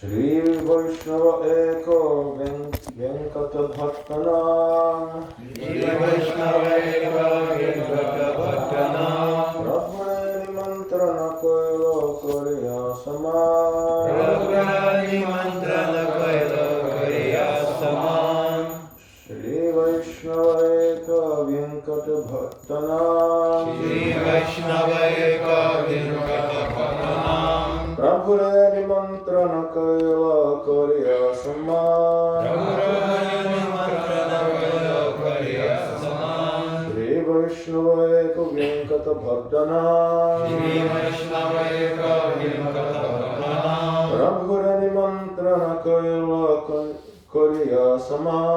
Shri Vaishnava Eko Venkata Bhattanam Shri Vaishnava Eko Venkata Bhattanam Prabhu Mantrana Koilo Koriya Saman Prabhu Mantrana Koilo Koriya Saman Shri Vaishnava Eko Venkata Bhattanam Shri Vaishnava Eko Venkata Bhattanam Prabhu Mantrana Koilo Koriya Saman Shri Vaishnava Eko Venkata Bhattanam Shri Vaishnava Eko Venkata Bhattanam Prabhu Mantrana Koilo Koriya Saman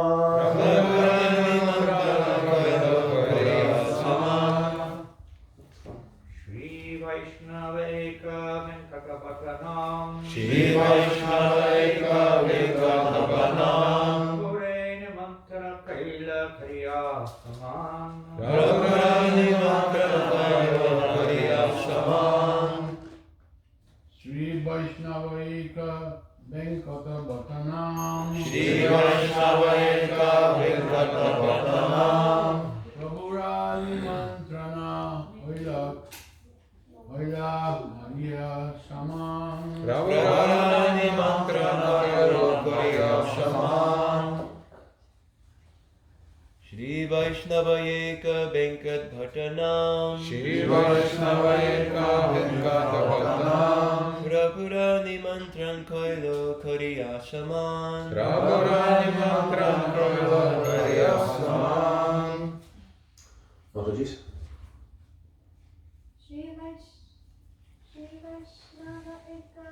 Shri Vaishnava Eka Venkata Bhattanam Shri Vaishnava Eka Venkata Bhattanam Purena Mantra Kaila Kriya Saman Prabhu Mantrana Koilo Koriya Saman Shri Vaishnava Eka Venkata Bhattanam Shri Vaishnava Eka Venkata Bhattanam Prabhu Mantrana Oila Maria Saman Prabhu Mantrana Koilo Koriya Saman Shri Vaishnava Eka Venkat Bhattanam Shri Vaishnava Eka Venkata Bhattanam Prabhurani Mantran Koilo Koriya Saman Prabhu Mantrana Oila Maria Saman Mataji. Shri Vaishnava Eka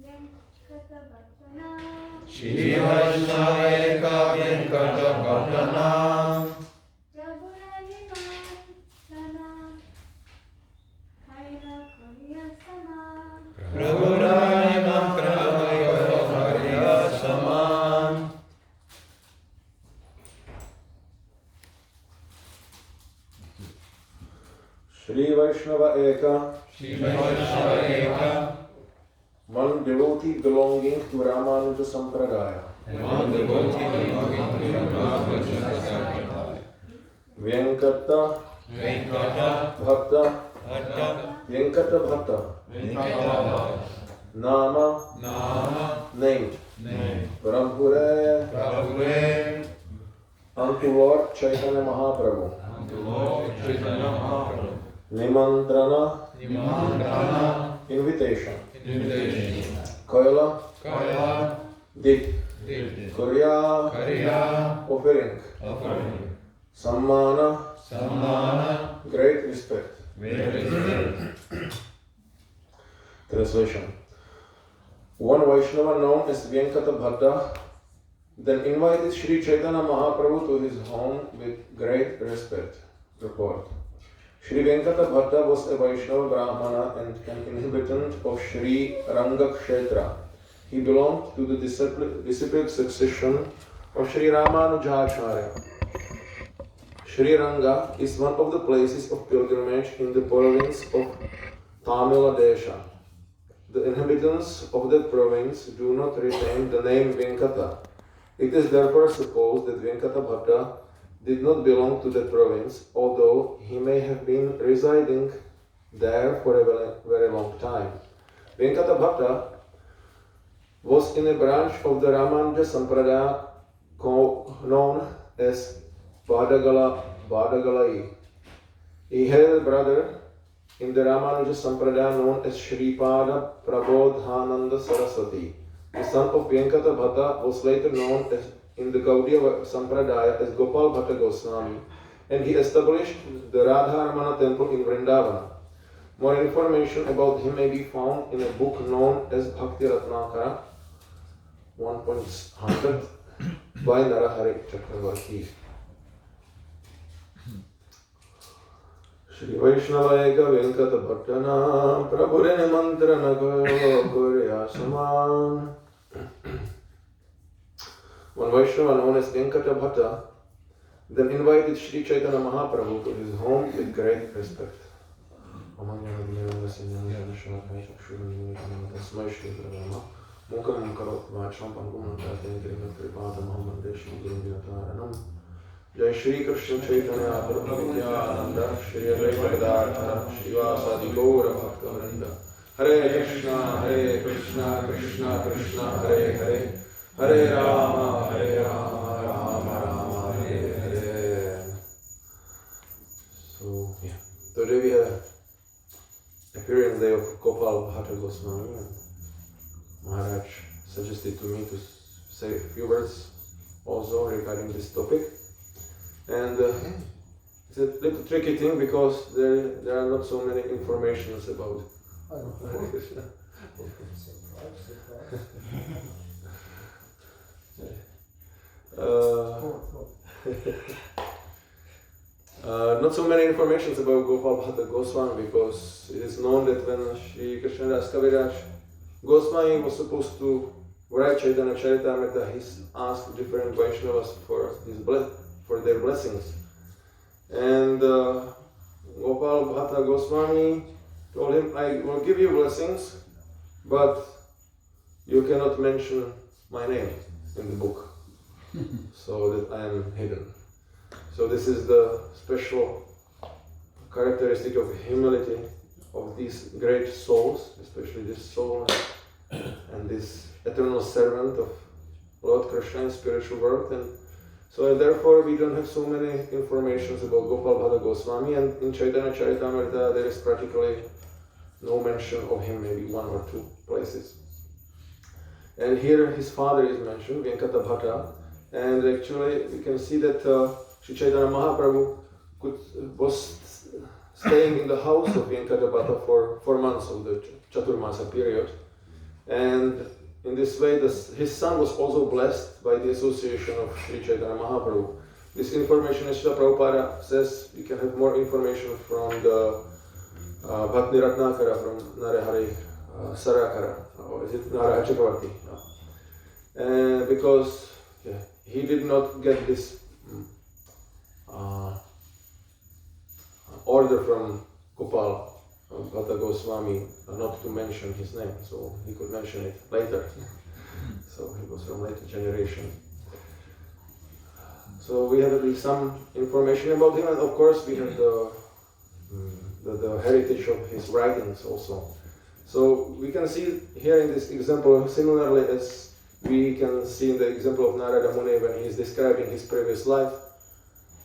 Venkata Bhattanam Shri Vaishnava Eka Venkata Bhattanam Prabhu Mantrana Kaila Koriya Saman Prabhurani Mantran Koilo Koriya Saman Shri Vaishnava Eka, Shri Vaishnava Eka one devotee belonging to Ramanuja Sampradaya. One devotee belonging to Ramanuja Venkata Venkata Bhatta, Bhatta Venkata Bhatta, Venkata Nama, Nama name, Name Parampure, Prabhuve unto Lord Chaitanya Mahaprabhu. unto Lord Chaitanya Mahaprabhu Nimantrana, Nimantrana invitation. Invitation Koila, Kaila dip. Dip Korea, Kariya offering. Offering Sammana, Sammana great respect. Venkata Translation. One Vaishnava known as Venkata Bhatta then invited Sri Chaitanya Mahaprabhu to his home with great respect. Report. Sri Venkata Bhatta was a Vaishnava Brahmana and an inhabitant of Sri Rangakshetra. He belonged to the disciplic succession of Sri Ramanujacharya. Sri Ranga is one of the places of pilgrimage in the province of Tamil Desha. The inhabitants of that province do not retain the name Venkata. It is therefore supposed that Venkata Bhatta did not belong to that province, although he may have been residing there for a very long time. Venkata Bhatta was in a branch of the Ramanuja Sampradaya known as Badagalai. He had a brother in the Ramanuja Sampradaya known as Shripada Prabodhananda Saraswati. The son of Venkata Bhatta was later known as in the Gaudiya Sampradaya as Gopal Bhatta Goswami, and he established the Radharamana temple in Vrindavana. More information about him may be found in a book known as Bhakti Ratnakara 1.100 by Narahari Chakravarti. Shri Vaishnava Eka Venkata Bhattana Prabhure Nimantrana Koriya Saman. One Vaishnava known as Venkata Bhatta then invited Sri Chaitanya Mahaprabhu to his home with great respect. Mukam karot vacham pangum nandate krimat kripata Muhammad Desham Guru Vinataranam. Jai Shri Krishna Chaitanya Prabhu Nityananda Shri Advaita Gadadhara Srivasadi Gaura Bhakta-vrinda. Hare Krishna, Krishna Krishna, Hare Hare, Hare Rama, Rama Rama, Hare Hare. So, yeah. Today we have appearance day of Gopal Bhatta Goswami, and Maharaj suggested to me to say a few words also regarding this topic. And it's a little tricky thing because there are not so many informations about Hare Krishna. Not so many informations about Gopal Bhatta Goswami, because it is known that when Sri Krishnadas Kaviraj Goswami was supposed to write Chaitanya Charitamrita, he asked different Vaishnavas for their blessings. And Gopal Bhatta Goswami told him, I will give you blessings, but you cannot mention my name in the book, so that I am hidden. So this is the special characteristic of humility of these great souls, especially this soul and this eternal servant of Lord Krishna in spiritual world. And so therefore we don't have so many informations about Gopal Bhatta Goswami, and in Chaitanya Charitamrita there is practically no mention of him, maybe one or two places. And here his father is mentioned, Venkata Bhatta, and actually we can see that Sri Chaitanya Mahaprabhu was staying in the house of Venkata Bhatta for 4 months of the Chaturmasa period. And in this way, his son was also blessed by the association of Sri Chaitanya Mahaprabhu. This information, as Srila Prabhupada says, we can have more information from the Bhatni Ratnakara, from Narahari Sarakara, or is it Naraha Chakravarti? No. Because he did not get this order from Gopal Bhatta Goswami not to mention his name, so he could mention it later. So he was from later generation. So we have at least some information about him, and of course we have the heritage of his writings also. So we can see here in this example, similarly as we can see in the example of Narada Muni when he is describing his previous life,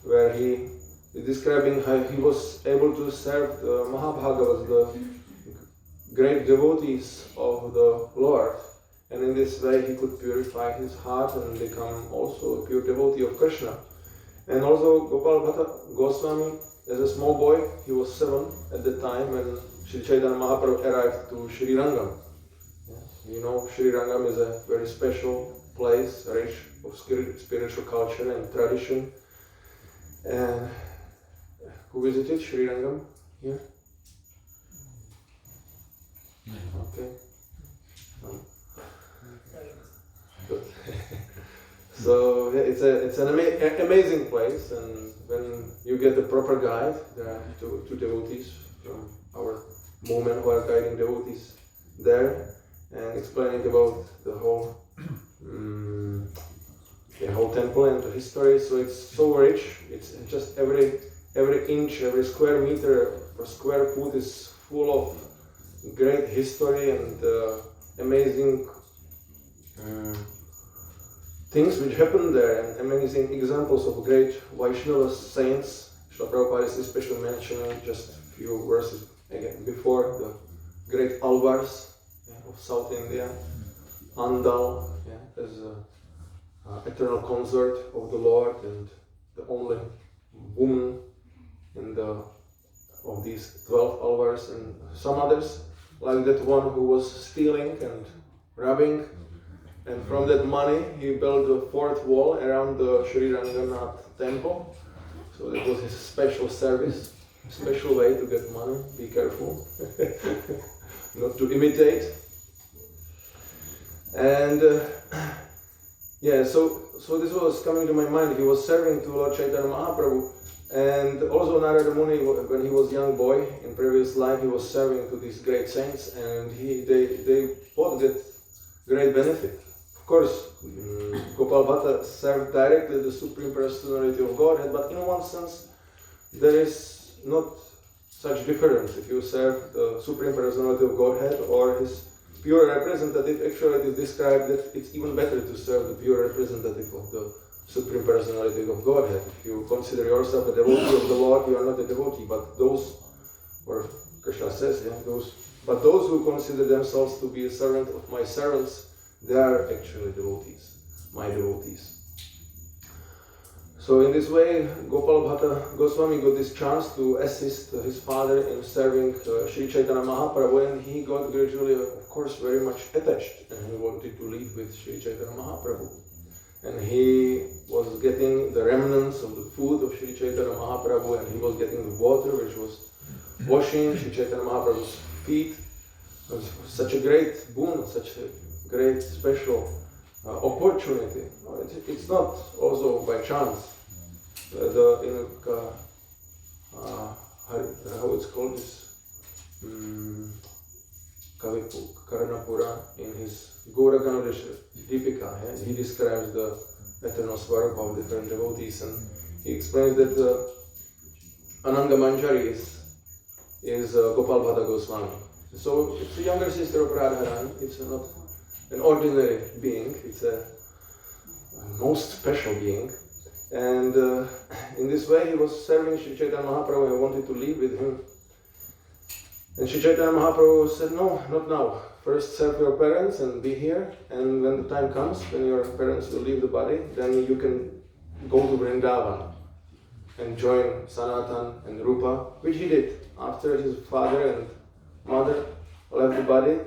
where he is describing how he was able to serve the Mahabhagavas, the great devotees of the Lord, and in this way he could purify his heart and become also a pure devotee of Krishna. And also Gopal Bhatta Goswami, as a small boy, he was 7 at the time when Sri Chaitanya Mahaprabhu arrived to Sri Rangam. You know, Sri Rangam is a very special place, rich of spiritual culture and tradition. And who visited Sri Rangam here? Okay. Good. So yeah, it's an amazing place, and when you get a proper guide, there are two devotees from our movement who are guiding devotees there and explaining about the whole temple and the history. So it's so rich. It's just every inch, every square meter or square foot is full of great history and amazing things which happened there, and amazing examples of great Vaishnava saints. Srila Prabhupada is especially mentioning just a few verses again before the great Alvars of South India, Andal as an eternal consort of the Lord and the only woman in of these 12 Alvars, and some others like that one who was stealing and robbing. And from that money, he built the 4th wall around the Sri Ranganath temple. So that was his special service, special way to get money. Be careful, not to imitate. And so this was coming to my mind. He was serving to Lord Chaitanya Mahaprabhu, and also Narada Muni, when he was a young boy in previous life, he was serving to these great saints, and they thought that great benefit. Of course, Gopal Bhatta served directly the Supreme Personality of Godhead, but in one sense, there is not such difference if you serve the Supreme Personality of Godhead or his pure representative. Actually, it is described that it's even better to serve the pure representative of the Supreme Personality of Godhead. If you consider yourself a devotee of the Lord, you are not a devotee, but those, or Krishna says, but those who consider themselves to be a servant of my servants, they are actually devotees, my devotees. So in this way, Gopal Bhatta Goswami got this chance to assist his father in serving Sri Chaitanya Mahaprabhu, and he got gradually, of course, very much attached, and he wanted to live with Sri Chaitanya Mahaprabhu. And he was getting the remnants of the food of Sri Chaitanya Mahaprabhu, and he was getting the water which was washing Sri Chaitanya Mahaprabhu's feet. It was such a great boon, such a great special opportunity. It's not also by chance. How it's called, this Karanapura, in his Gaura Ganodesha Dipika, he describes the eternal swarupa of different devotees, and he explains that Ananga Manjari is Gopal Bhatta Goswami. So it's a younger sister of Radharani. It's not an ordinary being, it's a most special being. And in this way he was serving Sri Chaitanya Mahaprabhu and wanted to live with him. And Sri Chaitanya Mahaprabhu said, no, not now. First serve your parents and be here, and when the time comes, when your parents will leave the body, then you can go to Vrindavan and join Sanatan and Rupa, which he did. After his father and mother left the body,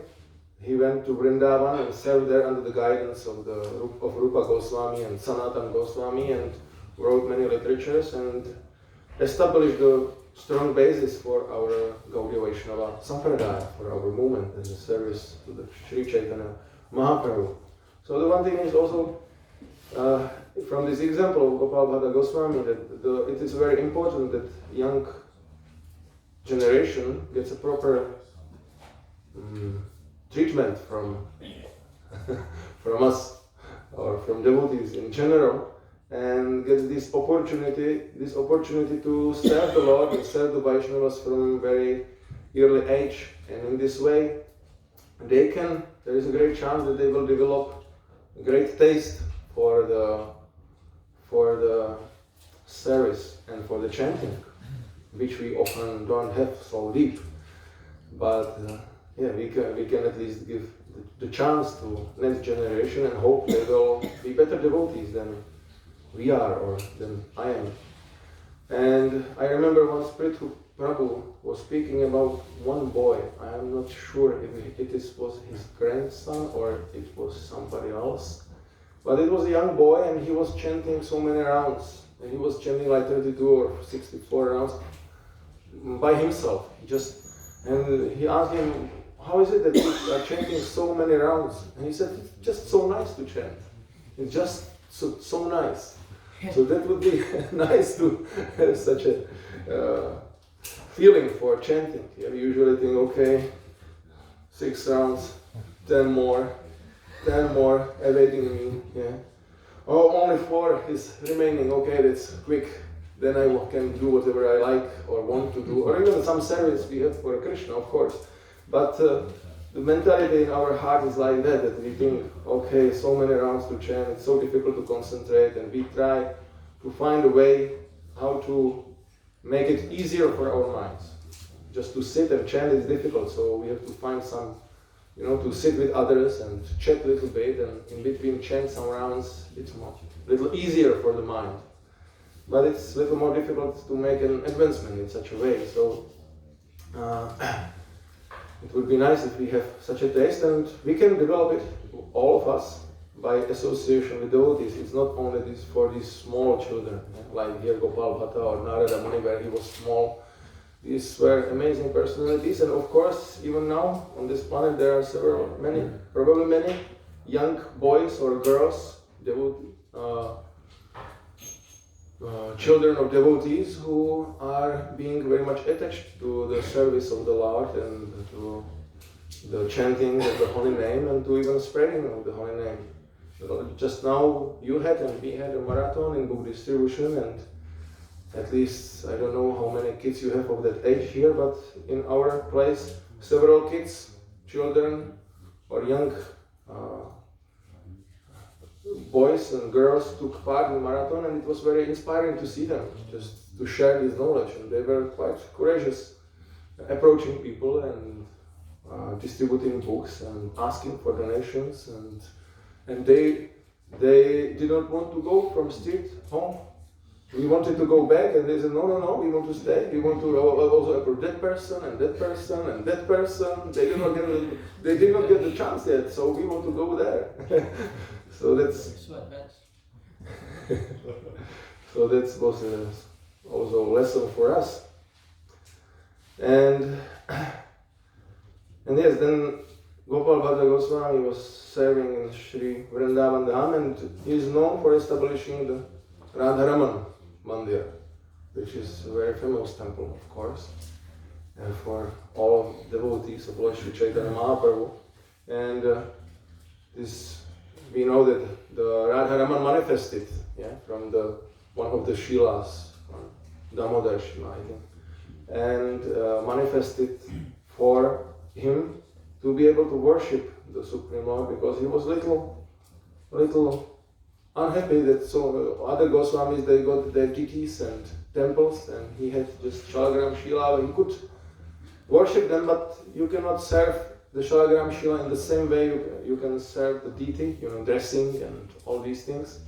he went to Vrindavan and served there under the guidance of Rupa Goswami and Sanatan Goswami, and wrote many literatures and established the strong basis for our Gaudiya Vaishnava Sampradaya, for our movement and the service to the Sri Chaitanya Mahaprabhu. So the one thing is also, from this example of Gopal Bhatta Goswami, that it is very important that young generation gets a proper treatment from us or from devotees in general, and get this opportunity to serve the Lord and serve the Vaishnavas from very early age. And in this way, there is a great chance that they will develop a great taste for the service and for the chanting, which we often don't have so deep. But we can at least give the chance to next generation and hope they will be better devotees than we are or than I am. And I remember once Prabhu was speaking about one boy. I am not sure if it was his grandson or it was somebody else. But it was a young boy and he was chanting so many rounds. And he was chanting like 32 or 64 rounds by himself. And he asked him, how is it that you are chanting so many rounds? And he said, it's just so nice to chant. It's just so nice. So that would be nice to have such a feeling for chanting. You usually think, okay, 6 rounds, 10 more, awaiting me. Yeah. Oh, only 4 is remaining. Okay, that's quick. Then I can do whatever I like or want to do, or even some service we have for Krishna, of course. But the mentality in our heart is like that we think, okay, so many rounds to chant, it's so difficult to concentrate, and we try to find a way how to make it easier for our minds. Just to sit and chant is difficult, so we have to find some, to sit with others and chat a little bit, and in between chant some rounds. It's a little easier for the mind. But it's a little more difficult to make an advancement in such a way. So it would be nice if we have such a taste, and we can develop it, all of us, by association with devotees. It's not only this for these small children, like here Gopal Bhatta or Narada Muni, where he was small. These were amazing personalities, and of course, even now on this planet there are probably many young boys or girls, children of devotees who are being very much attached to the service of the Lord and to the chanting of the holy name and to even spreading of the holy name. Just now you had and we had a marathon in book distribution, and at least I don't know how many kids you have of that age here, but in our place several kids, children or young boys and girls took part in the marathon, and it was very inspiring to see them just to share this knowledge, and they were quite courageous, approaching people and distributing books and asking for donations, and they did not want to go from street home. We wanted to go back, and they said, no, we want to stay. We want to also approach that person and that person and that person. They did not get the chance yet, so we want to go there. So that's was also a lesson for us. And yes, then Gopal Bhatta Goswami was serving in Sri Vrindavan Dham, and he is known for establishing the Radharaman Mandir, which is a very famous temple, of course, and for all devotees of Lord Sri Chaitanya Mahaprabhu. And this, we know that the Radharaman manifested from the one of the Shilas, Damodar Shila, I think, and manifested for him to be able to worship the Supreme Lord, because he was little unhappy that so other Goswamis, they got their deities and temples, and he had just Shalagram Shila. He could worship them, but you cannot serve the Shalagram Shila in the same way you can serve the deity, dressing and all these things.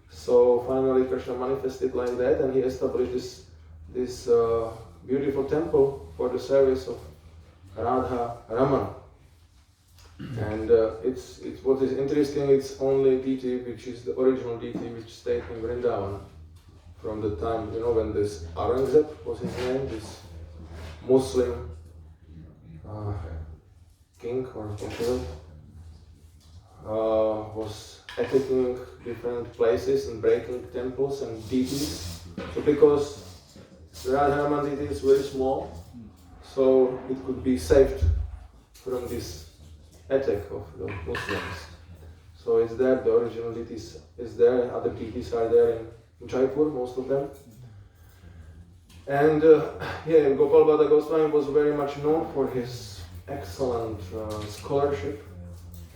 So finally Krishna manifested like that, and he established this beautiful temple for the service of Radha Raman. And it's what is interesting, it's only deity which is the original deity which stayed in Vrindavan from the time, when this Aurangzeb was his name, this Muslim king or emperor was attacking different places and breaking temples and deities. So because the Radharaman deity is very small, so it could be saved from this attack of the Muslims. So it's there, the original deities is there, other deities are there in Jaipur, most of them. And Gopal Bhatta Goswami was very much known for his excellent scholarship,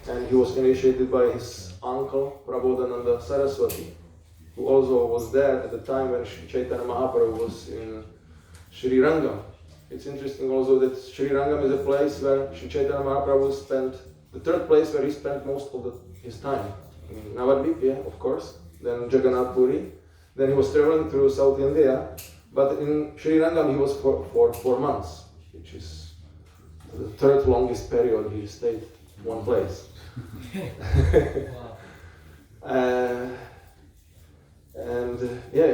and he was initiated by his uncle, Prabodhananda Saraswati, who also was there at the time when Chaitanya Mahaprabhu was in Sri Rangam. It's interesting also that Sri Rangam is a place where Sri Chaitanya Mahaprabhu spent, the third place where he spent most of his time. In Navadvip, of course, then Jagannath Puri, then he was traveling through South India, but in Sri Rangam he was for 4 months, which is the third longest period he stayed one place.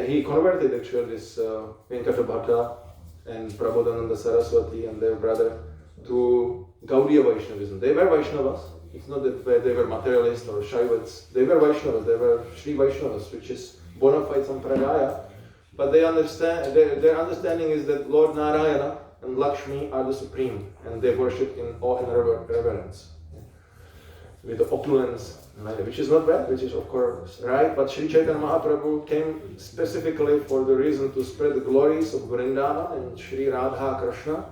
He converted actually this Venkata Bhatta and Prabodhananda Saraswati and their brother to Gaudiya Vaishnavism. They were Vaishnavas. It's not that they were materialists or Shaivats. They were Vaishnavas. They were Sri Vaishnavas, which is bona fide Sampradaya. But they understand. Their understanding is that Lord Narayana and Lakshmi are the supreme, and they worship in awe and reverence, with the opulence, which is not bad, which is of course right. But Sri Chaitanya Mahaprabhu came specifically for the reason to spread the glories of Vrindavan and Sri Radha Krishna,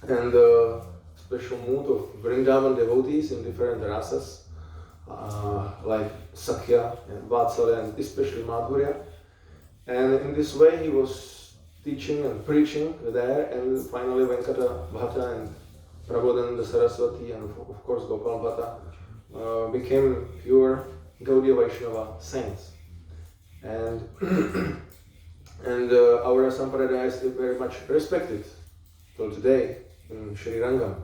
and the special mood of Vrindavan devotees in different rasas, like Sakhya and Vatsalya and especially Madhurya. And in this way he was teaching and preaching there, and finally Venkata Bhatta and Prabodhananda Saraswati and of course Gopal Bhatta became pure Gaudiya Vaishnava saints. And our Sampradaya is still very much respected till today in Sri Rangam.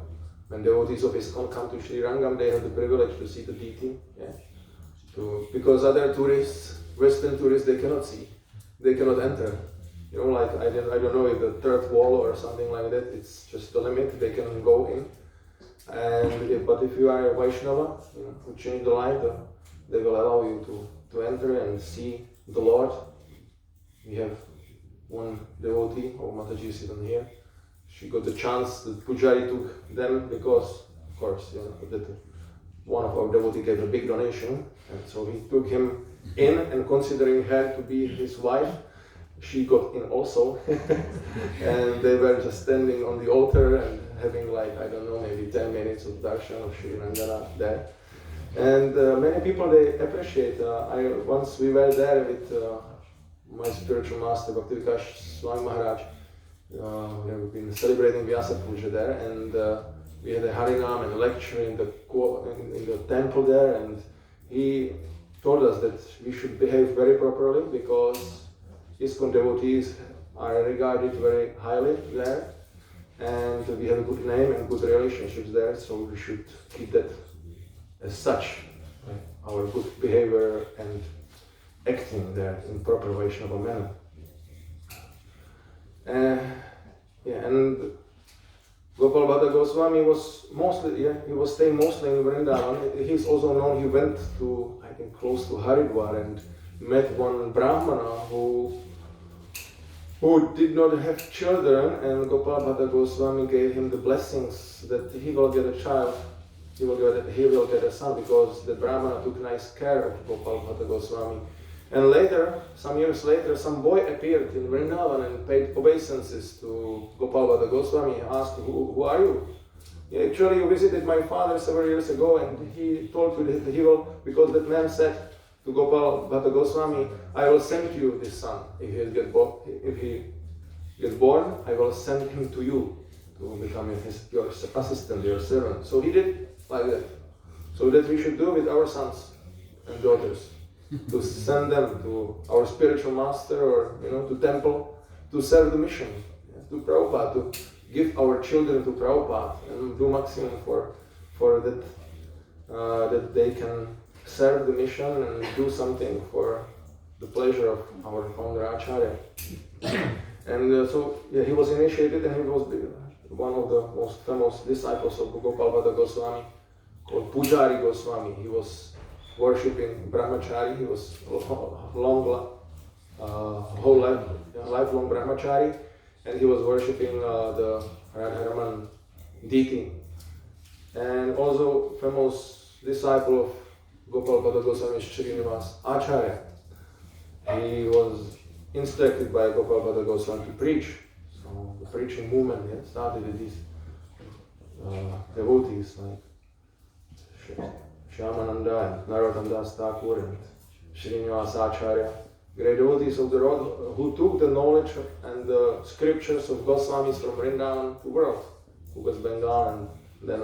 When devotees of ISKCON come to Sri Rangam, they have the privilege to see the deity, because other tourists, Western tourists, they cannot see, they cannot enter. Like I don't know if the third wall or something like that, it's just the limit, they can go in. But if you are a Vaishnava, who change the light, they will allow you to enter and see the Lord. We have one devotee, Mataji is even here. she got the chance that Pujari took them because, of course, that one of our devotees gave a big donation, and so he took him in, and considering her to be his wife, she got in also. And they were just standing on the altar and having like, I don't know, maybe 10 minutes of darshan of Shri Rangana there. And many people, they appreciate. Once we were there with my spiritual master, Bhakti-Vikas Swami Maharaj. We have been celebrating Vyasa Puja there, and we had a Harinam and a lecture in the temple there, and he told us that we should behave very properly because ISKCON devotees are regarded very highly there, and we have a good name and good relationships there, so we should keep that as such, our good behavior and acting there in proper Vaishnava manner. And Gopal Bhatta Goswami was he was staying mostly in Vrindavan. He's also known, he went to, I think, close to Haridwar and met one Brahmana who did not have children, and Gopal Bhatta Goswami gave him the blessings that he will get a child, he will get a son, because the Brahmana took nice care of Gopal Bhatta Goswami. And later, some years later, some boy appeared in Vrindavan and paid obeisances to Gopal Bhatta Goswami. He asked, who are you? Actually, you visited my father several years ago, and he told you that he will, because that man said to Gopal Bhatta Goswami, I will send you this son. If he gets born, I will send him to you to become your assistant, your servant. So he did like that. So that we should do with our sons and daughters. To send them to our spiritual master or to temple to serve the mission, to Prabhupada, to give our children to Prabhupada and do maximum for that that they can serve the mission and do something for the pleasure of our founder Acharya. And he was initiated, and he was one of the most famous disciples of Gopal Bhatta Goswami, called Pujari Goswami. He was worshipping brahmachari. He was lifelong brahmachari, and he was worshipping the Radharaman deity. And also famous disciple of Gopal Bhatta Goswami is Srinivas Acharya. He was instructed by Gopal Bhatta Goswami to preach. So the preaching movement started with these devotees like Shyamananda and Narottam Das Thakur and Srinivasa Acharya, great devotees of the Lord, who took the knowledge and the scriptures of Goswamis from Vrindavan to world, to West Bengal and then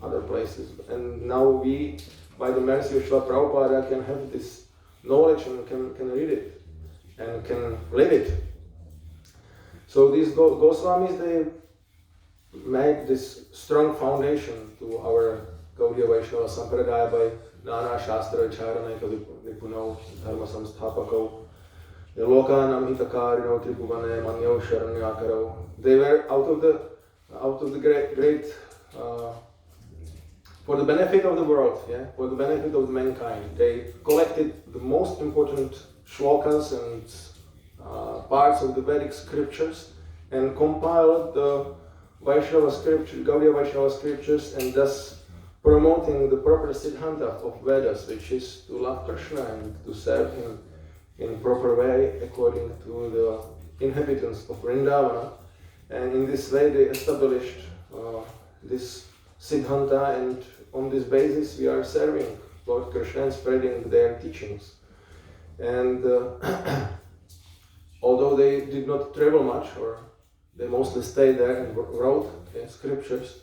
other places. And now we, by the mercy of Srila Prabhupada, can have this knowledge and can read it and can live it. So these Goswamis, they made this strong foundation to our Gaudiya Vaishnava Sampradaya by Nana Shastra Charanaika Nipunau Dharma Samsthapakau Lokanam Hitakarino Tripuvane Manyo Sharanyakarau. They were out of the great for the benefit of the world, for the benefit of mankind. They collected the most important shlokas and parts of the Vedic scriptures and compiled the Vaishnava scripture, Gaudiya Vaishnava scriptures, and thus promoting the proper Siddhanta of Vedas, which is to love Krishna and to serve him in proper way according to the inhabitants of Vrindavana. And in this way they established this Siddhanta, and on this basis we are serving Lord Krishna and spreading their teachings. And although they did not travel much, or they mostly stayed there and wrote scriptures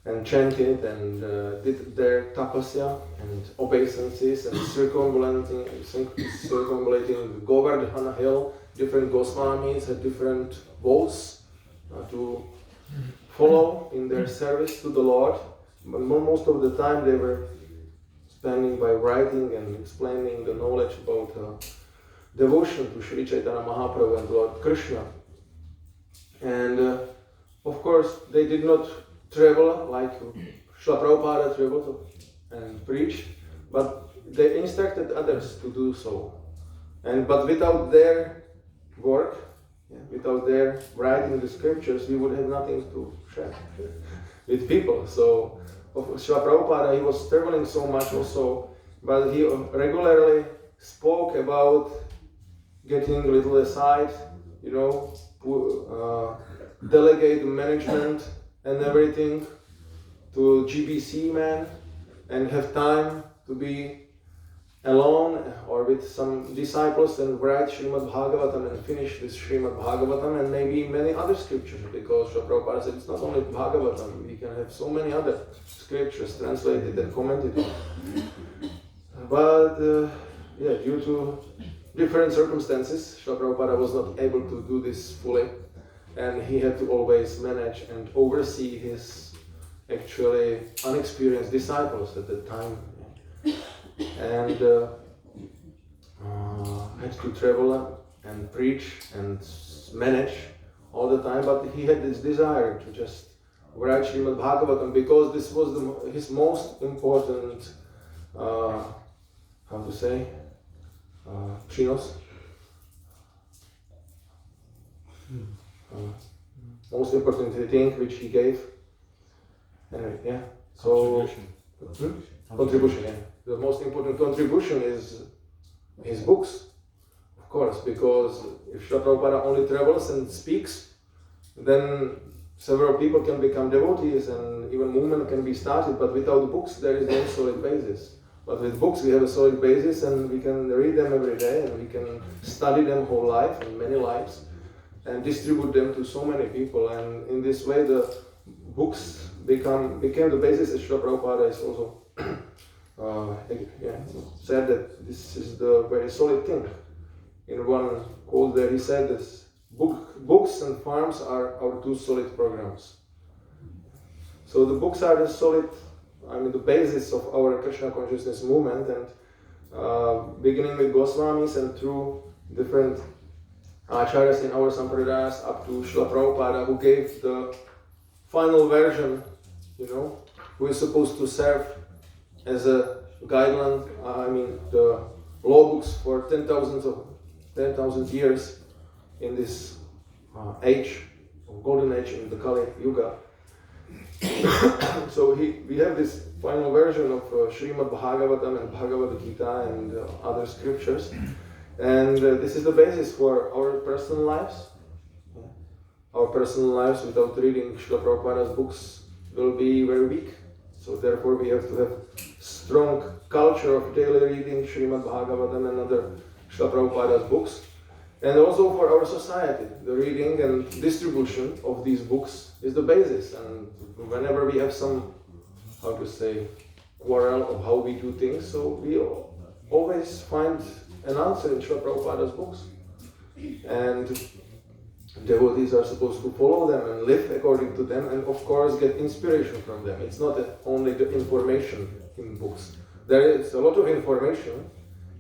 and chanted and did their tapasya and obeisances and circumambulating the Govardhana hill. Different Goswamis had different vows to follow in their service to the Lord. But most of the time they were spending by writing and explaining the knowledge about devotion to Sri Chaitanya Mahaprabhu and Lord Krishna. And of course they did not travel like Srila Prabhupada traveled and preached, but they instructed others to do so. But without their work, Yeah? Without their writing the scriptures, we would have nothing to share with people. So, Srila Prabhupada, he was traveling so much also, but he regularly spoke about getting a little aside, you know, delegate management and everything to GBC man and have time to be alone or with some disciples and write Srimad Bhagavatam and finish this Srimad Bhagavatam and maybe many other scriptures, because Srila Prabhupada said it's not only Bhagavatam, we can have so many other scriptures translated and commented on. But due to different circumstances, Srila Prabhupada was not able to do this fully, and he had to always manage and oversee his actually unexperienced disciples at the time, and had to travel and preach and manage all the time. But he had this desire to just write Srimad Bhagavatam, because this was his most important, chinos. Most important thing which he gave. Anyway, yeah. So contribution. Yeah. The most important contribution is his books, of course, because if Srila Prabhupada only travels and speaks, then several people can become devotees and even movement can be started. But without books, there is no solid basis. But with books, we have a solid basis, and we can read them every day, and we can study them whole life and many lives, and distribute them to so many people. And in this way, the books became the basis. As Srila Prabhupada is also said that this is the very solid thing. In one quote there, he said this: books and farms are our two solid programs. So the books are the solid, the basis of our Krishna consciousness movement, and beginning with Goswamis and through different acharyas in our sampradayas up to Srila Prabhupada, who gave the final version, who is supposed to serve as a guideline, the law books for 10,000 years in this age, golden age in the Kali Yuga. So we have this final version of Srimad Bhagavatam and Bhagavad Gita and other scriptures, and this is the basis for our personal lives. Our personal lives without reading Srila Prabhupada's books will be very weak. So therefore we have to have strong culture of daily reading Srimad Bhagavatam and other Srila Prabhupada's books. And also for our society, the reading and distribution of these books is the basis. And whenever we have some, quarrel of how we do things, so we always find an answer in Srila Prabhupada's books. And devotees are supposed to follow them and live according to them, and of course get inspiration from them. It's not only the information in books. There is a lot of information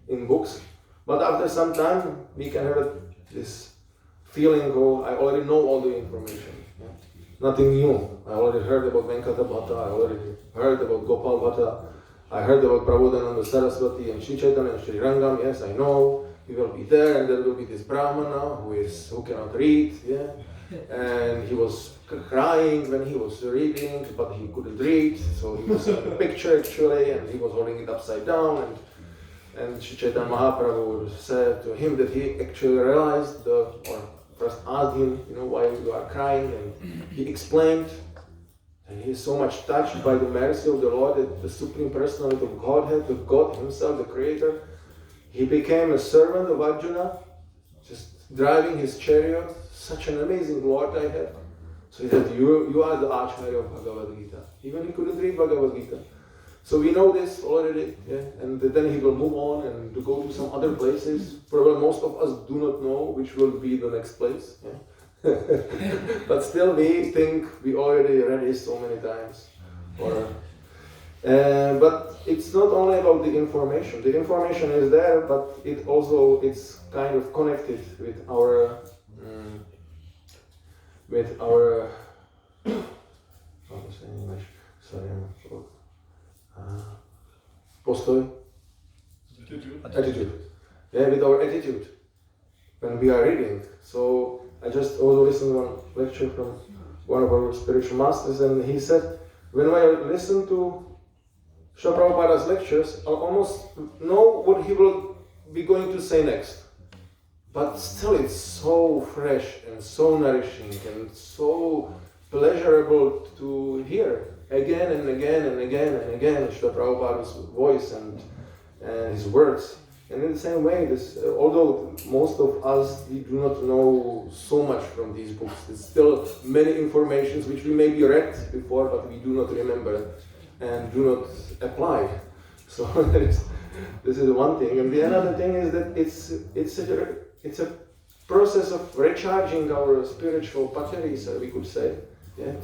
in books, but after some time we can have this feeling, I already know all the information. Yeah? Nothing new. I already heard about Venkata Bhatta, I already heard about Gopal Bhatta, I heard about Prabodhananda Saraswati and Sri Chaitanya and Sri Rangam. Yes, I know. He will be there, and there will be this Brahmana who cannot read, and he was crying when he was reading, but he couldn't read, so he was in a picture actually, and he was holding it upside down, and Sri Chaitanya Mahaprabhu said to him that he actually realized, first asked him, why you are crying, and he explained, and he is so much touched by the mercy of the Lord that the Supreme Personality of Godhead, the God Himself, the Creator, he became a servant of Arjuna, just driving his chariot. Such an amazing Lord I have. So he said, you are the Acharya of Bhagavad Gita. Even he couldn't read Bhagavad Gita. So we know this already, and then he will move on and to go to some other places. Probably most of us do not know which will be the next place. But still we think we already read it so many times. But it's not only about the information. The information is there, but it's kind of connected with our how to say in English? Sorry, postoj? Attitude. Yeah, with our attitude when we are reading. So I just also listened to one lecture from one of our spiritual masters, and he said, when I listen to Srila Prabhupada's lectures, I almost know what he will be going to say next. But still it's so fresh and so nourishing and so pleasurable to hear again and again and again and again Srila Prabhupada's voice and his words. And in the same way, although most of us we do not know so much from these books, there's still many informations which we maybe read before, but we do not remember and do not apply. So this is one thing. And the another thing is that it's a process of recharging our spiritual batteries, we could say,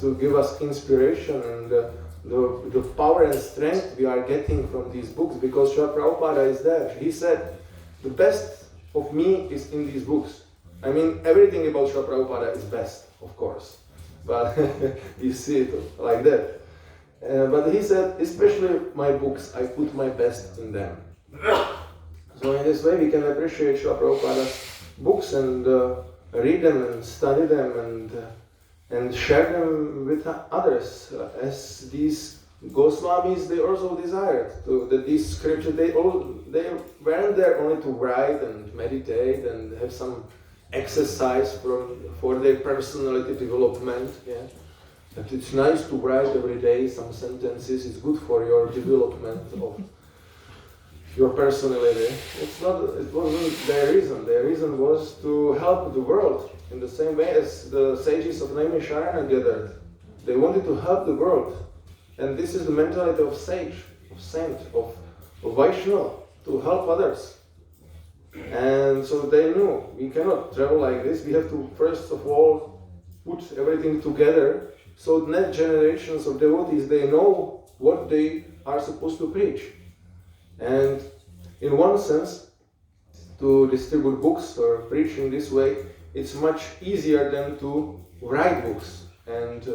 to give us inspiration and the power and strength we are getting from these books, because Srila Prabhupada is there. He said, the best of me is in these books. I mean, everything about Srila Prabhupada is best, of course, but you see it like that. But he said, especially my books, I put my best in them. So in this way we can appreciate Srila Prabhupada's books and read them and study them and share them with others, as these Goswamis, they also desired that these scriptures, they weren't there only to write and meditate and have some exercise for their personality development. That it's nice to write every day some sentences, it's good for your development of your personality. It wasn't their reason. Their reason was to help the world in the same way as the sages of Naimisharana gathered. They wanted to help the world. And this is the mentality of sage, of saint, of Vaishnava, to help others. And so they knew, we cannot travel like this. We have to first of all put everything together so next generations of devotees, they know what they are supposed to preach. And in one sense, to distribute books or preach in this way, it's much easier than to write books and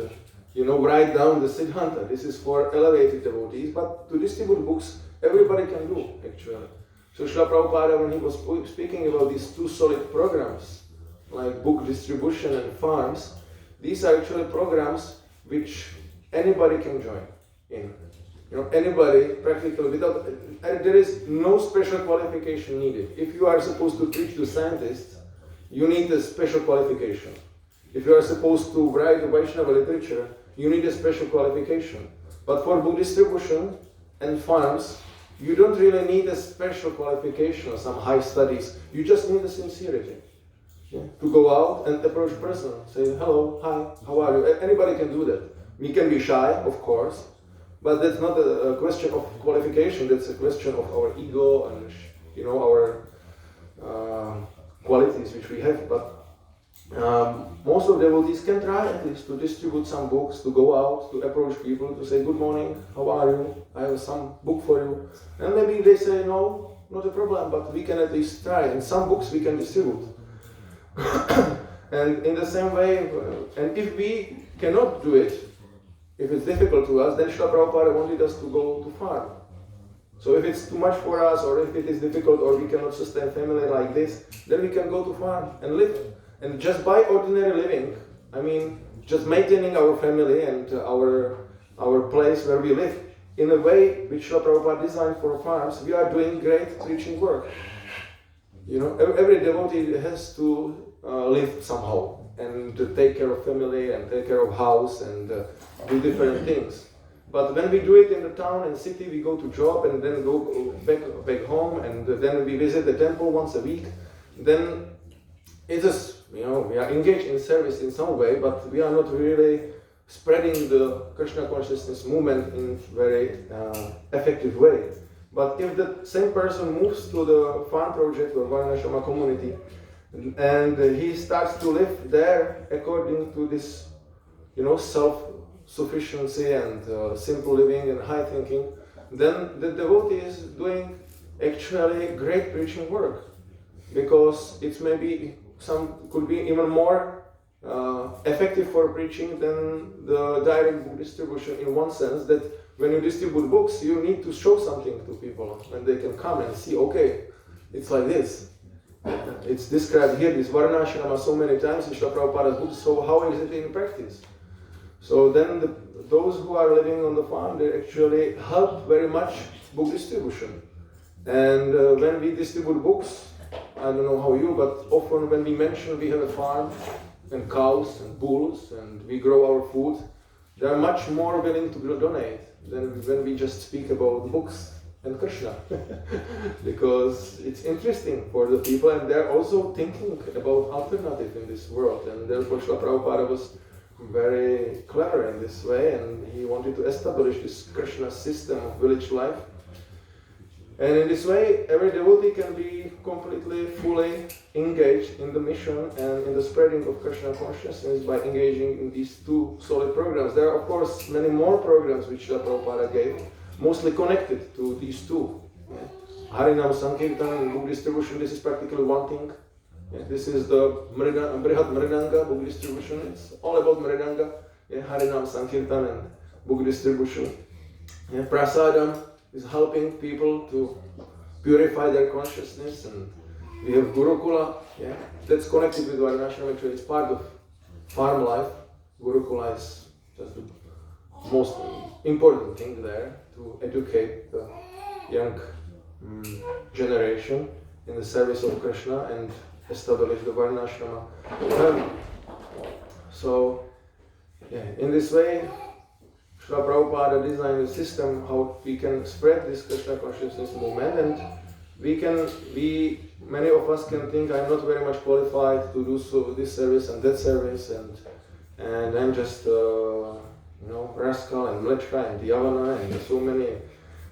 write down the Siddhanta. This is for elevated devotees, but to distribute books, everybody can do, actually. So Srila Prabhupada, when he was speaking about these two solid programs, like book distribution and farms, these are actually programs which anybody can join in. Anybody, practically, there is no special qualification needed. If you are supposed to preach to scientists, you need a special qualification. If you are supposed to write Vaishnava literature, you need a special qualification. But for book distribution and farms, you don't really need a special qualification or some high studies. You just need a sincerity. To go out and approach a person, say, hello, hi, how are you? Anybody can do that. We can be shy, of course, but that's not a question of qualification, that's a question of our ego and our qualities which we have. But most of the devotees can try at least to distribute some books, to go out, to approach people, to say, good morning, how are you? I have some book for you. And maybe they say, no, not a problem, but we can at least try. And some books we can distribute. And in the same way, and if we cannot do it, if it's difficult to us, then Srila Prabhupada wanted us to go to farm. So if it's too much for us, or if it is difficult, or we cannot sustain family like this, then we can go to farm and live. And just by ordinary living, I mean, just maintaining our family and our place where we live, in a way which Srila Prabhupada designed for farms, we are doing great preaching work. Every devotee has to live somehow and to take care of family and take care of house and do different things. But when we do it in the town and city, we go to job and then go back home, and then we visit the temple once a week. Then it is, we are engaged in service in some way, but we are not really spreading the Krishna consciousness movement in very effective way. But if the same person moves to the farm project or Varnashrama community, and he starts to live there according to this, self-sufficiency and simple living and high thinking, then the devotee is doing actually great preaching work, because it's maybe could be even more effective for preaching than the direct book distribution, in one sense that when you distribute books, you need to show something to people, and they can come and see, okay, it's like this. It's described here, this Varnashrama, so many times in Srila Prabhupada's book. So how is it in practice? So then those who are living on the farm, they actually help very much book distribution. And when we distribute books, I don't know how you, but often when we mention we have a farm and cows and bulls and we grow our food, they are much more willing to donate than when we just speak about books and Krishna. Because it's interesting for the people and they're also thinking about alternative in this world. And therefore Srila Prabhupada was very clever in this way and he wanted to establish this Krishna system of village life. And in this way, every devotee can be completely, fully engaged in the mission and in the spreading of Krishna consciousness by engaging in these two solid programs. There are, of course, many more programs which Srila Prabhupada gave, mostly connected to these two. Yeah. Harinam, Sankirtan, and book distribution, this is practically one thing. Yeah. This is the Brihat Mridanga, book distribution. It's all about Mridanga, yeah. Harinam, Sankirtan, and book distribution. Yeah. Prasadam is helping people to purify their consciousness, and we have Gurukula, yeah, that's connected with Varnashrama. Actually, it's part of farm life. Gurukula is just the most important thing there to educate the young generation in the service of Krishna and establish the Varnashrama. So, yeah, in this way, Srila Prabhupada designed a system how we can spread this Krishna consciousness movement, and many of us can think I'm not very much qualified to do so this service and that service, and I'm just rascal and mlechka and dhyavana and so many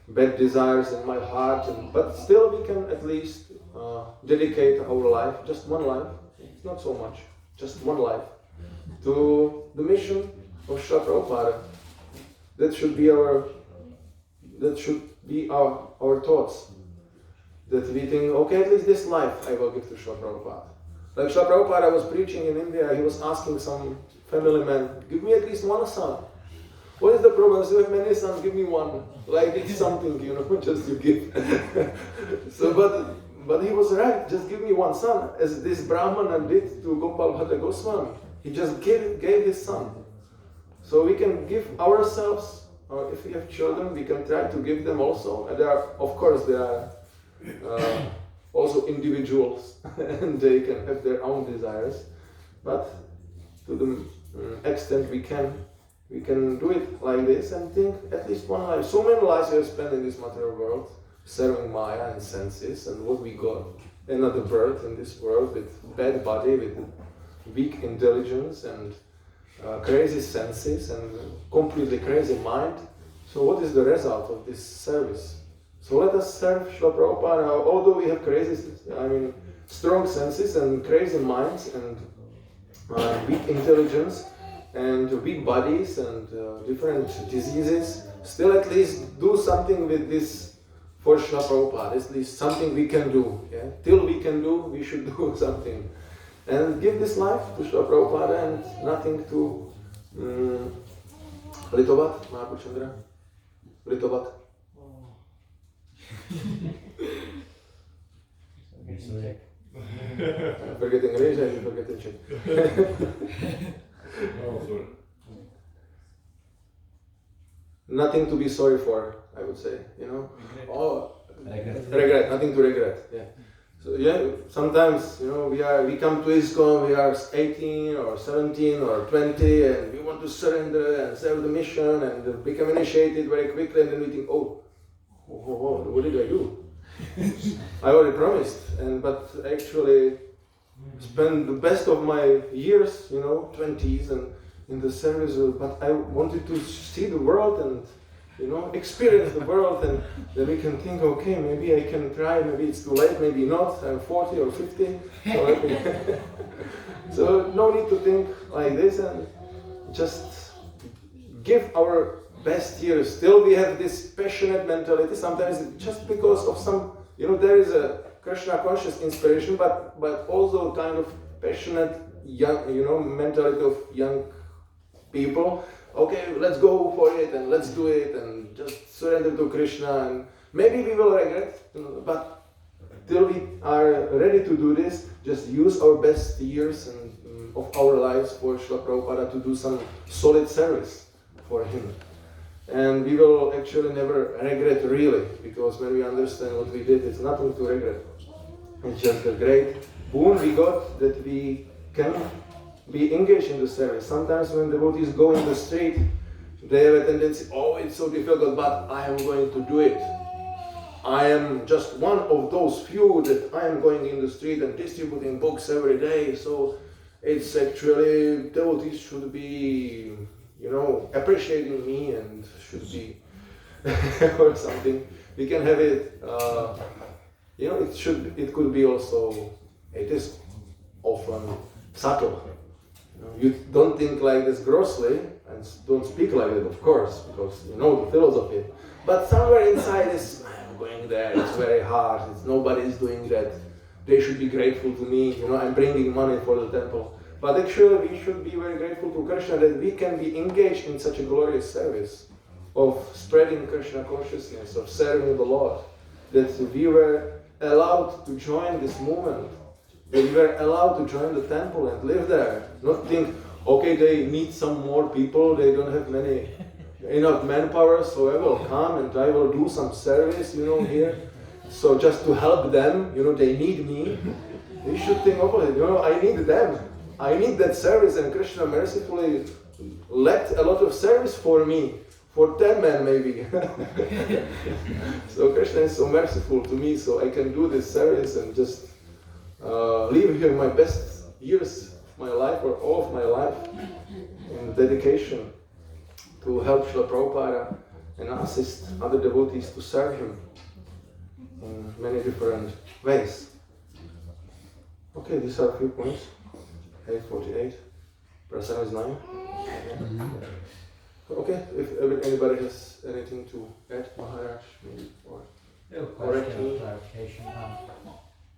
bad desires in my heart, but still we can at least dedicate our life, just one life, it's not so much, just one life, to the mission of Srila Prabhupada. That should be our thoughts. That we think, okay, at least this life I will give to Srila Prabhupada. Like Srila Prabhupada was preaching in India, he was asking some family man, give me at least one son. What is the problem? So you have many sons, give me one. Like it's something, just to give. So, but he was right, just give me one son. As this Brahmana did to Gopal Bhatta Goswami. He just gave his son. So we can give ourselves, or if we have children, we can try to give them also. And there are also individuals, and they can have their own desires. But to the extent we can do it like this and think at least one life. So many lives we have spent in this material world, serving Maya and senses, and what we got, another birth in this world with bad body, with weak intelligence and crazy senses and completely crazy mind. So what is the result of this service? So let us serve Srila Prabhupada, although we have strong senses and crazy minds and weak intelligence and weak bodies and different diseases, still at least do something with this for Srila Prabhupada, at least something we can do. Yeah? Till we can do, we should do something. And give this life to Srila Prabhupada and nothing to Litovat, Mahaprabhu Chandra? Litovat. I'm forgetting English, I'm forgetting Czech. Nothing to be sorry for, I would say, Regret, nothing to regret, yeah. So yeah, sometimes, we come to ISKCON, we are 18 or 17 or 20 and we want to surrender and serve the mission and become initiated very quickly, and then we think, what did I do? I already promised, but actually spend the best of my years, 20s and in the service, but I wanted to see the world and experience the world, and then we can think, okay, maybe I can try, maybe it's too late, maybe not, I'm 40 or 50. So no need to think like this and just give our best years. Still we have this passionate mentality, sometimes just because of some, there is a Krishna conscious inspiration, but also kind of passionate young, mentality of young people. Okay, let's go for it and let's do it and just surrender to Krishna, and maybe we will regret, but till we are ready to do this, just use our best years and of our lives for Srila Prabhupada to do some solid service for him. And we will actually never regret really, because when we understand what we did, it's nothing to regret. It's just a great boon we got that we can be engaged in the service. Sometimes when devotees go in the street, they have a tendency, oh, it's so difficult, but I am going to do it. I am just one of those few that I am going in the street and distributing books every day. So it's actually, devotees should be, appreciating me and should be, or something. We can have it, it could be also, it is often subtle. You don't think like this grossly, and don't speak like that, of course, because you know the philosophy. But somewhere inside is, I'm going there, it's very hard, nobody is doing that. They should be grateful to me, I'm bringing money for the temple. But actually we should be very grateful to Krishna that we can be engaged in such a glorious service of spreading Krishna consciousness, of serving the Lord, that we were allowed to join this movement, that we were allowed to join the temple and live there, not think, okay, they need some more people, they don't have enough manpower, so I will come and I will do some service, here. So just to help them, they need me. We should think opposite, I need them. I need that service, and Krishna mercifully left a lot of service for me, for 10 men maybe. So Krishna is so merciful to me, so I can do this service and just live here my best years of my life, or all of my life, in dedication to help Srila Prabhupada and assist other devotees to serve him in many different ways. Okay, these are a few points. 8:48. Prasad is 9. Okay, if anybody has anything to add, Maharaj, maybe, or Little correct question me. of clarification.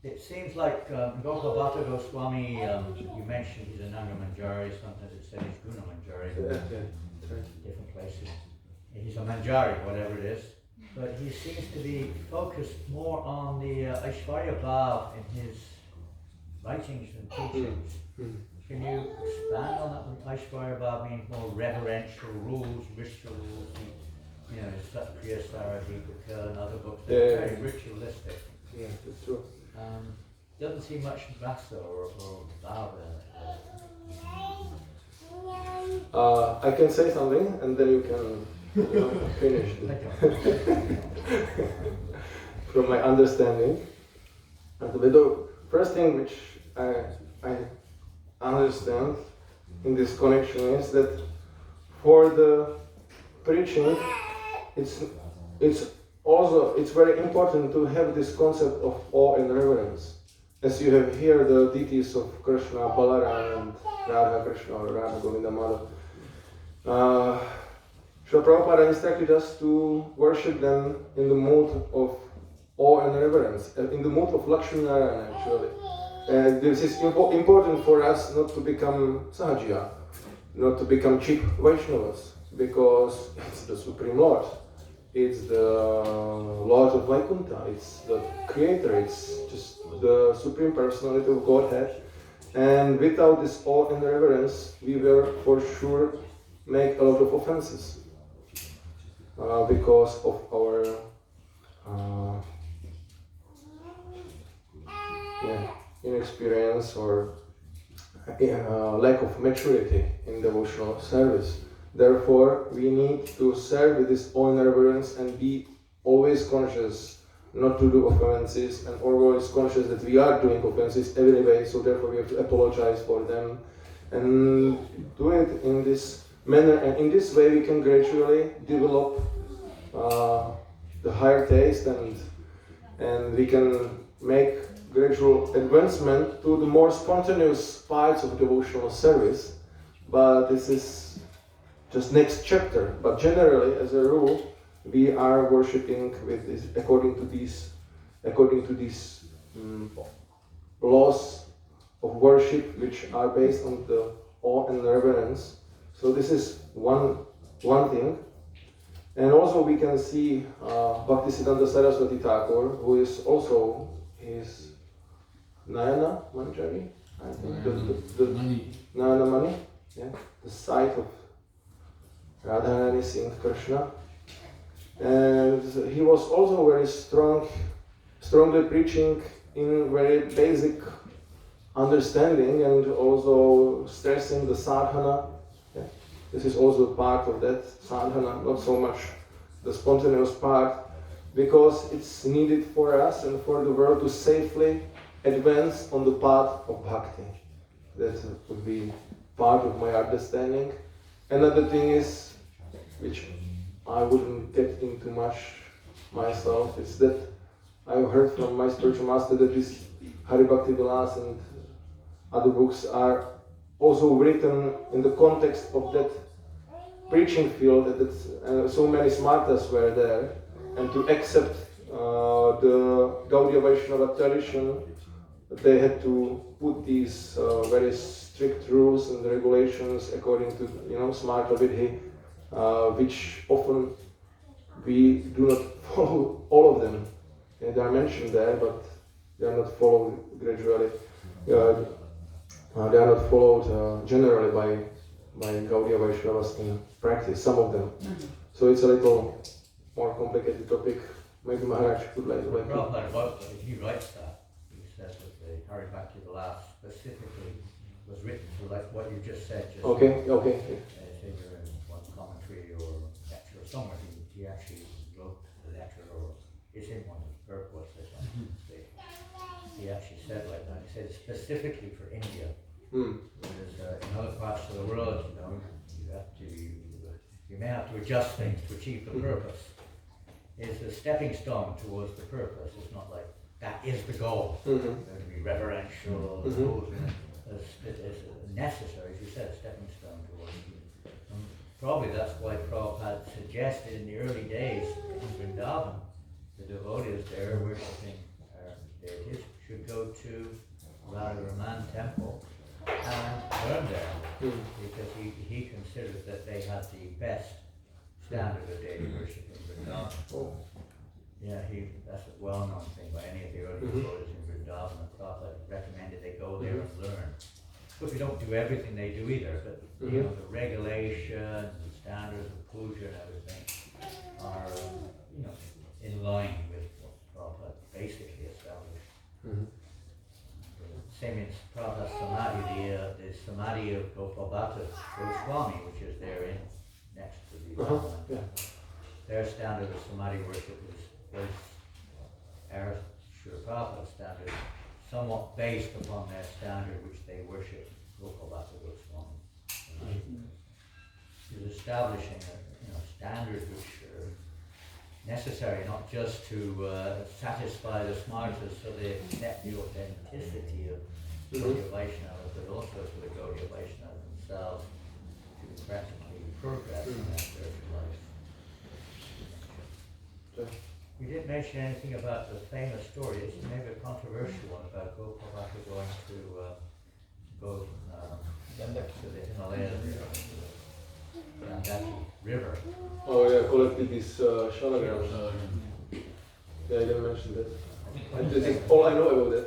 It seems like Gopalabhata Goswami, you mentioned he's a Nanga Manjari, sometimes it says he's Guna Manjari, different places. He's a Manjari, whatever it is, but he seems to be focused more on the Aishwarya Bhav in his writings and teachings. Can you expand on that? Aishwarya Bhav means more reverential rules, rituals, Satpriya Saradipika and other books. They're very ritualistic. Yeah, that's true. Doesn't see much Rasa or Bhav I can say something and then you can finish from my understanding. The first thing which I understand in this connection is that for the preaching, it's very important to have this concept of awe and reverence. As you have here the deities of Krishna, Balaram and Radha Krishna or Radha Govinda Madhya. Srila Prabhupada instructed us to worship them in the mood of awe and reverence, in the mood of Lakshmi Narayana actually. This is important for us not to become Sahajya, not to become cheap Vaishnavas, because it's the Supreme Lord. It's the Lord of Vaikuntha, it's the Creator, it's just the Supreme Personality of Godhead. And without this awe and reverence, we will for sure make a lot of offenses because of our inexperience or lack of maturity in devotional service. Therefore, we need to serve with this awe and reverence and be always conscious not to do offenses, and always conscious that we are doing offenses every day, so therefore we have to apologize for them and do it in this manner, and in this way we can gradually develop the higher taste and we can make gradual advancement to the more spontaneous parts of devotional service. But this is just next chapter. But generally, as a rule, we are worshipping with this according to these laws of worship, which are based on the awe and reverence. So this is one thing. And also we can see Bhaktisiddhanta Saraswati Thakur, who is also, he his Nayana Manjari, I think, the Money. Nayana Mani, yeah, the sight of Radharani seeing Krishna. And he was also very strongly preaching in very basic understanding and also stressing the sadhana. Yeah. This is also part of that sadhana, not so much the spontaneous part, because it's needed for us and for the world to safely advance on the path of bhakti. That would be part of my understanding. Another thing is, which I wouldn't get into much myself, is that I've heard from my spiritual master that this Hari Bhakti Vilas and other books are also written in the context of that preaching field, that so many smartas were there, and to accept the Gaudiya Vaishnava tradition, they had to put these very strict rules and regulations according to Smarta Vidhi, which often we do not follow all of them. And they are mentioned there, but they are not followed gradually. They are not followed generally by Gaudiya Vaishnavas in practice, some of them. So it's a little more complicated topic. Maybe Maharaj could like to. Prabhupada, he writes that. He says that the Hari Bhakti Vilas specifically was written for like what you just said. Okay. Say you're in one commentary or lecture or somewhere, he actually wrote the lecture, or it's in one of the purports. He actually said like that. He said specifically for India. Whereas in other parts of the world, you may have to adjust things to achieve the purpose. It's a stepping stone towards the purpose. It's not like that is the goal. There to be reverential, it's necessary, as you said, stepping stone towards it. Probably that's why Prabhupada suggested in the early days in Vrindavan, the devotees there worshipping deities should go to Radha Raman temple and learn there, because he considered that they had the best standard of deity worship in Vrindavan. Yeah, that's a well-known thing by any of the early devotees in Vrindavan. And Prabhupada recommended they go there and learn. But we don't do everything they do either, but the regulations, the standards of puja and everything are in line with what Prabhupada basically established. Same in Prabhupada's Samadhi, the Samadhi of Gopalbhata Goswami, which is there next to the their standard of Samadhi worship was our Srila Prabhupada's standard, somewhat based upon their standard which they worship, Gopalbhata Goswami. Is establishing standards which are necessary not just to satisfy the smartas so they accept the authenticity of Gaudiya Vaishnavas, but also for the Gaudiya Vaishnavas themselves to practically progress in their spiritual life. We didn't mention anything about the famous story. It's maybe a controversial one about Gopalbhata going to the Himalayas, the Gandaki River. Oh yeah, collected these shalagrams. Yeah, I didn't mention that. And this is all I know about it.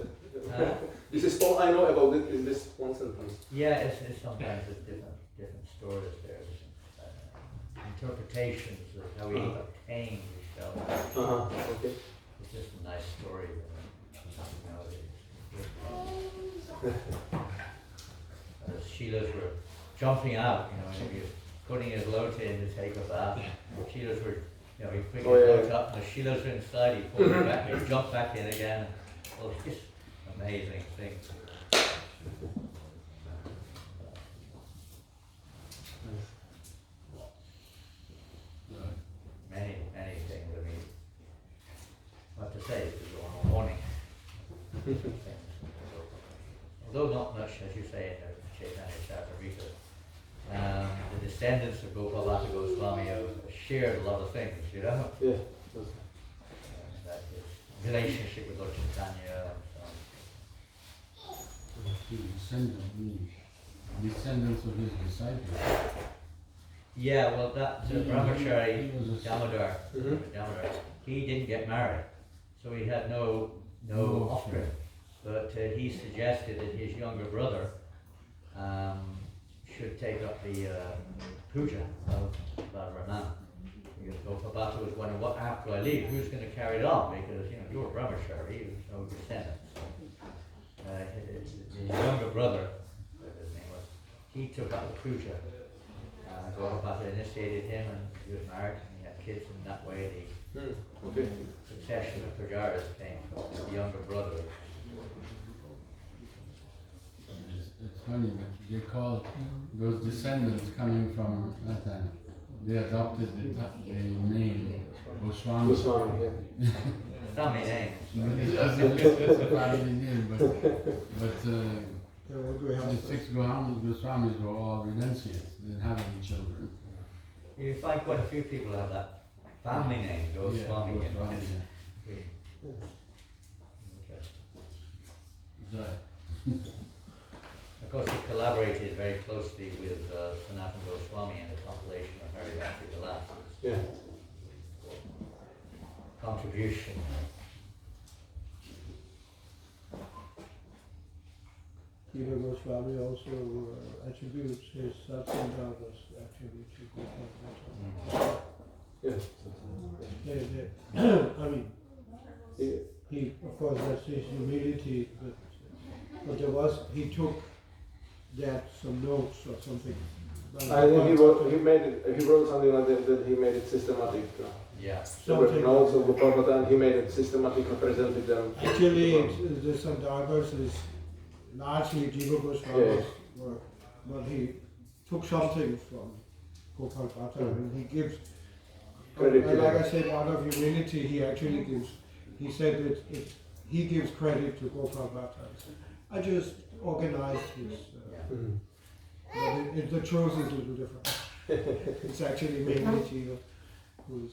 This is all I know about it in this one sentence. Yeah, it's sometimes it's different stories there, different interpretations of how he obtained these shalagrams. Okay. It's just a nice story. As Shilas were jumping out, and he was putting his lotus in to take a bath. And Shilas were, he picked his lotus up, and the Shilas were inside. He pulled it back, he jumped back in again. Well, it's just amazing thing. Many things. I mean, what to say? It's a long morning. Although not much, as you say, in the Chaitanya Charitamrita. The descendants of Gopalbhata Goswami have shared a lot of things, Yeah. That his relationship with Lord Chaitanya and Descendants of his disciples. Yeah, well, that Brahmachari Damodar, he didn't get married. So he had no offspring. But he suggested that his younger brother should take up the puja of Radharama. Because Gopabhata was wondering, what after I leave, who's going to carry it on? Because you're a brahmachari, there's no descendants. His younger brother, whatever his name was, he took up the puja. Gopabhata initiated him, and he was married, and he had kids, and that way the succession of pujaris came from the younger brother. It's funny, but they call those descendants coming from that time. They adopted the name Goswami. Goswami, yeah. Family name. It's a family name, but the 6 Goswamis were all renunciates. They didn't have any children. You find quite a few people have that family name, Goswami. Yeah, Goswami, Okay. Of course, he collaborated very closely with Sanatana Goswami and the compilation of Harivati Vilas. Yeah. Contribution. Lila Goswami also attributes his satsandhavas actually to Gopal. Yeah. I mean, he of course that's his humility, but he took that some notes or something. I think he wrote something like that he made it systematic. Yeah. There were notes of Gopal and he made it systematic and presented them. Actually, the Sandarbhas is largely Jiva Goswami's work, but he took something from Gopal Bhatta and he gives Credit to like him. I said, out of humility, he actually gives. He said that he gives credit to Gopal Bhatta. I just organized his. But the truth is a little different. It's actually mainly Jiva who's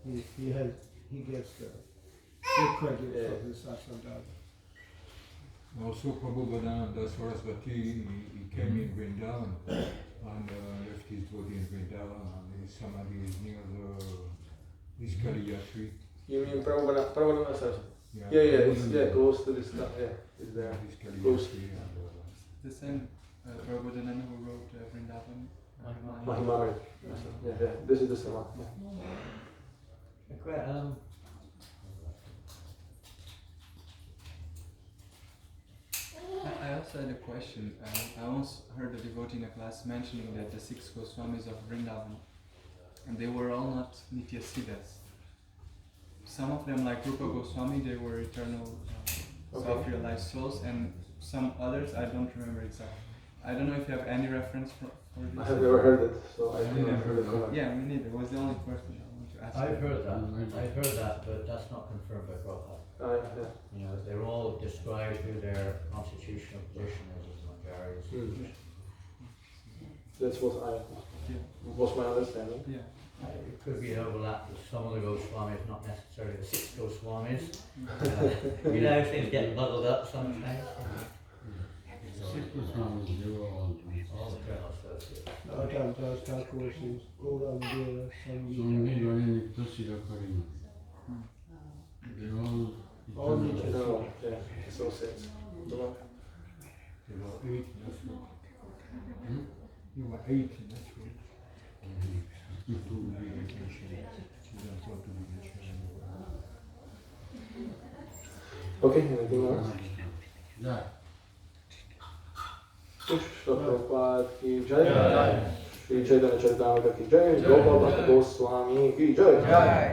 he gets the big credit for his satsandava. Also, Prabhu Bhadananda Saraswati, he came in Vrindavan and left his body in Vrindavan, and his samadhi is near this Kaliyashri. You mean Prabhupada Saraswati? Yeah, Yeah, close to this stuff. Yeah, it's there. This Close. Kaliyashri The same Prabhupada who wrote Vrindavan. Mahimamrit. Yeah. This is the Sama. I also had a question. I once heard a devotee in a class mentioning that the 6 Goswamis of Vrindavan, and they were all not Nitya Siddhas. Some of them, like Rupa Goswami, they were eternal self-realized souls, and some others, I don't remember exactly. I don't know if you have any reference for this. I have never heard it, so I think I've heard it. Yeah, me neither. It was the only question I wanted to ask. I've heard that, but that's not confirmed by Prabhupada. Yeah. They're all described through their constitutional position as Manjaris. That's what was my understanding. Yeah. It could be an overlap with some of the Goswamis, not necessarily the 6 Goswamis. You know, things get muddled up sometimes. 6 Goswamis, they were all Eternal associates. Atantas, Thakursis, Gauravira, Songi Gani Tushira Karima. They're all eternal. No, yeah, associates. There were 8 in that group. There were 8 in that group. Okay, anything else? Yeah. Prabhupada ki jai. Shri Chaitanya Charitamrita ki jai. Gopal Bhatta Goswami ki jai.